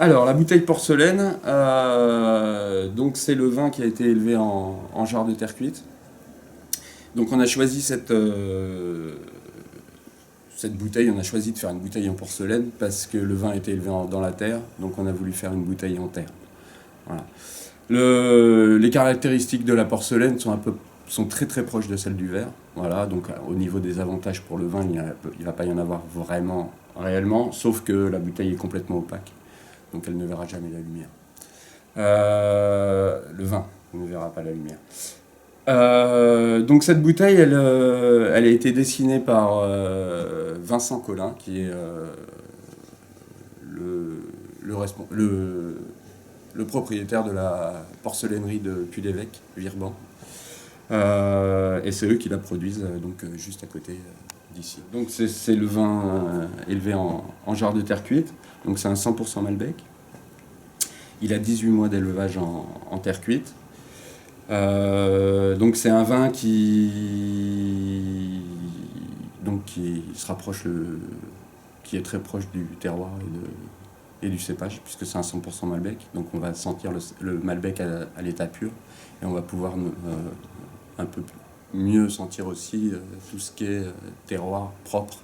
Alors, la bouteille porcelaine, donc c'est le vin qui a été élevé en jarre de terre cuite. Donc on a choisi cette bouteille, on a choisi de faire une bouteille en porcelaine parce que le vin a été élevé dans la terre, donc on a voulu faire une bouteille en terre. Voilà. Les caractéristiques de la porcelaine sont très très proches de celles du verre. Voilà, donc au niveau des avantages pour le vin, il ne va pas y en avoir vraiment réellement, sauf que la bouteille est complètement opaque, donc elle ne verra jamais la lumière. Le vin ne verra pas la lumière. Donc cette bouteille, elle a été dessinée par Vincent Collin, qui est le propriétaire de la porcelainerie de Puy-l'Évêque, Virban. Et c'est eux qui la produisent donc juste à côté d'ici. Donc c'est le vin élevé en jarre de terre cuite, donc c'est un 100% Malbec. Il a 18 mois d'élevage en terre cuite. Donc c'est un vin qui se rapproche, qui est très proche du terroir et du cépage, puisque c'est un 100% Malbec. Donc on va sentir le Malbec à l'état pur, et on va pouvoir un peu mieux sentir aussi tout ce qui est terroir propre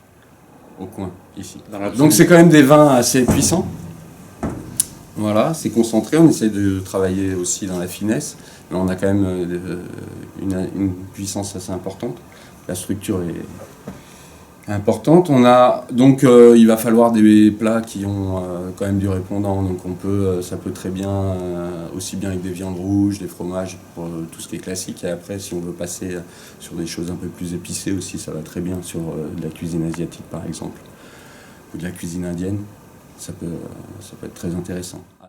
au coin ici. Donc c'est quand même des vins assez puissants. Voilà, c'est concentré, on essaie de travailler aussi dans la finesse, mais on a quand même une puissance assez importante. La structure est importante. Il va falloir des plats qui ont quand même du répondant, donc ça peut très bien, aussi bien avec des viandes rouges, des fromages, pour tout ce qui est classique. Et après, si on veut passer sur des choses un peu plus épicées aussi, ça va très bien sur de la cuisine asiatique par exemple, ou de la cuisine indienne. Ça peut être très intéressant.